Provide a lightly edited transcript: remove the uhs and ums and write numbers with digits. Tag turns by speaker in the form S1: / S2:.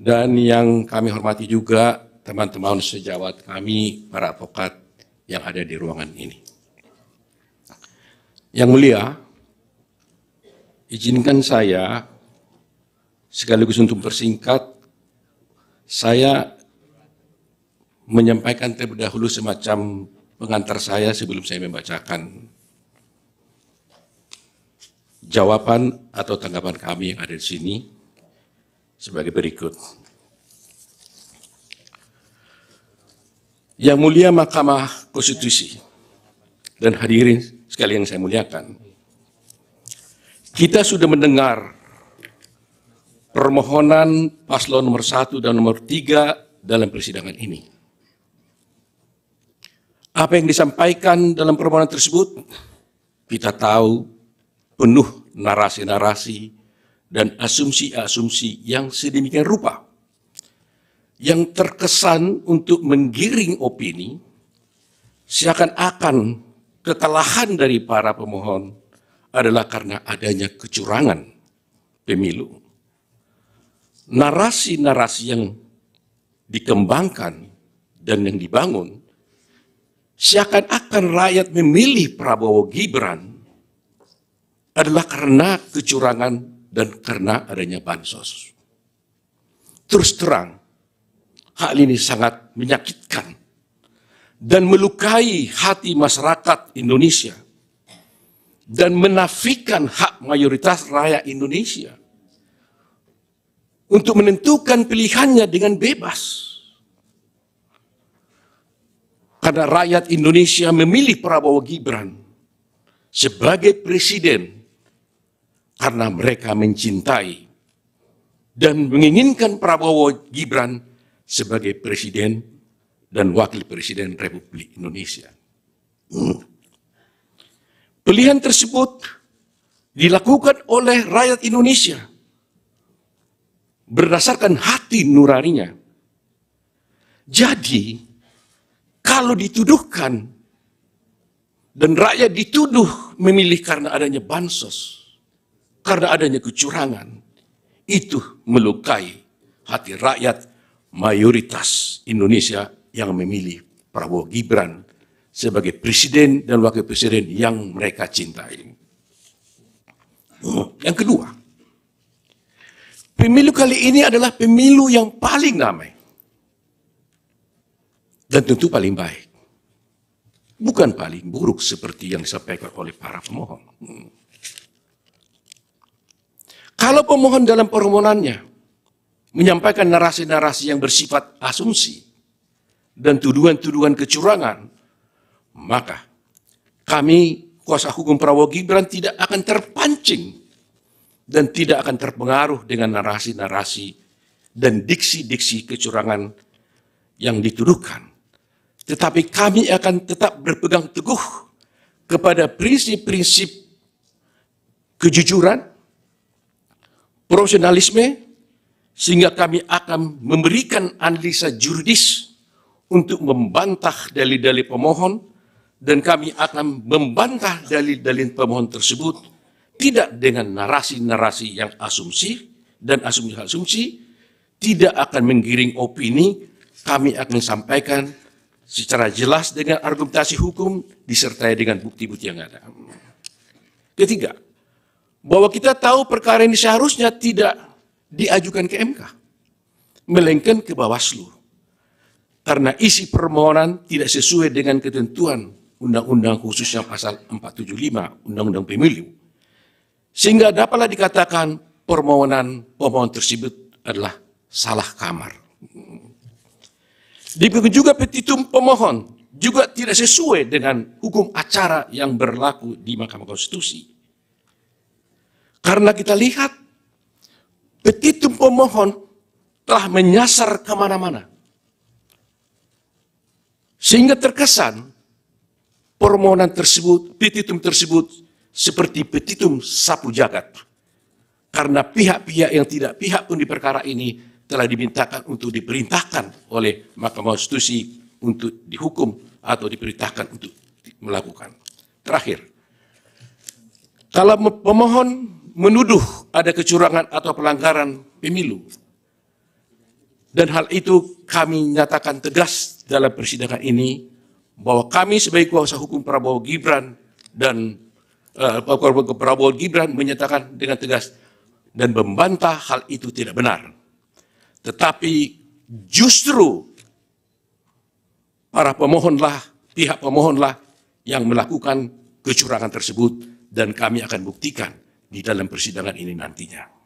S1: Dan yang kami hormati juga teman-teman sejawat kami, para advokat yang ada di ruangan ini. Yang mulia, izinkan saya sekaligus untuk persingkat, saya menyampaikan terlebih dahulu semacam pengantar saya sebelum saya membacakan jawaban atau tanggapan kami yang ada di sini sebagai berikut. Yang mulia Mahkamah Konstitusi dan hadirin sekalian yang saya muliakan, kita sudah mendengar permohonan paslon nomor 1 dan nomor 3 dalam persidangan ini. Apa yang disampaikan dalam permohonan tersebut, kita tahu penuh narasi-narasi dan asumsi-asumsi yang sedemikian rupa, yang terkesan untuk menggiring opini, seakan-akan kekalahan dari para pemohon adalah karena adanya kecurangan pemilu. Narasi-narasi yang dikembangkan dan yang dibangun, seakan-akan rakyat memilih Prabowo Gibran adalah karena kecurangan dan karena adanya bansos. Terus terang, hal ini sangat menyakitkan dan melukai hati masyarakat Indonesia dan menafikan hak mayoritas rakyat Indonesia untuk menentukan pilihannya dengan bebas. Karena rakyat Indonesia memilih Prabowo Gibran sebagai presiden karena mereka mencintai dan menginginkan Prabowo Gibran sebagai presiden dan wakil presiden Republik Indonesia. Pilihan tersebut dilakukan oleh rakyat Indonesia berdasarkan hati nuraninya. Jadi, kalau dituduhkan dan rakyat dituduh memilih karena adanya bansos, karena adanya kecurangan, itu melukai hati rakyat mayoritas Indonesia yang memilih Prabowo Gibran sebagai presiden dan wakil presiden yang mereka cintai. Yang kedua, pemilu kali ini adalah pemilu yang paling damai dan tentu paling baik. Bukan paling buruk seperti yang disampaikan oleh para pemohon. Kalau pemohon dalam permohonannya menyampaikan narasi-narasi yang bersifat asumsi dan tuduhan-tuduhan kecurangan, maka kami, kuasa hukum Prabowo Gibran, tidak akan terpancing dan tidak akan terpengaruh dengan narasi-narasi dan diksi-diksi kecurangan yang dituduhkan. Tetapi kami akan tetap berpegang teguh kepada prinsip-prinsip kejujuran, profesionalisme, sehingga kami akan memberikan analisa juridis untuk membantah dalil-dalil pemohon, dan kami akan membantah dalil-dalil pemohon tersebut tidak dengan narasi-narasi yang asumsi dan asumsi-asumsi, tidak akan menggiring opini. Kami akan sampaikan secara jelas dengan argumentasi hukum disertai dengan bukti-bukti yang ada. Ketiga, bahwa kita tahu perkara ini seharusnya tidak diajukan ke MK, melainkan ke Bawaslu. Karena isi permohonan tidak sesuai dengan ketentuan Undang-Undang khususnya pasal 475 Undang-Undang Pemilu. Sehingga dapatlah dikatakan permohonan pemohon tersebut adalah salah kamar. Demikian juga petitum pemohon juga tidak sesuai dengan hukum acara yang berlaku di Mahkamah Konstitusi. Karena kita lihat petitum pemohon telah menyasar kemana-mana. Sehingga terkesan permohonan tersebut, petitum tersebut seperti petitum sapu jagat. Karena pihak-pihak yang tidak pihak pun di perkara ini telah dimintakan untuk diperintahkan oleh Mahkamah Konstitusi untuk dihukum atau diperintahkan untuk melakukan. Terakhir, kalau pemohon menuduh ada kecurangan atau pelanggaran pemilu, Dan hal itu kami nyatakan tegas dalam persidangan ini, bahwa kami sebagai kuasa hukum Prabowo Gibran dan Prabowo Gibran menyatakan dengan tegas dan membantah hal itu tidak benar. Tetapi justru para pemohonlah, pihak pemohonlah yang melakukan kecurangan tersebut, dan kami akan buktikan di dalam persidangan ini nantinya.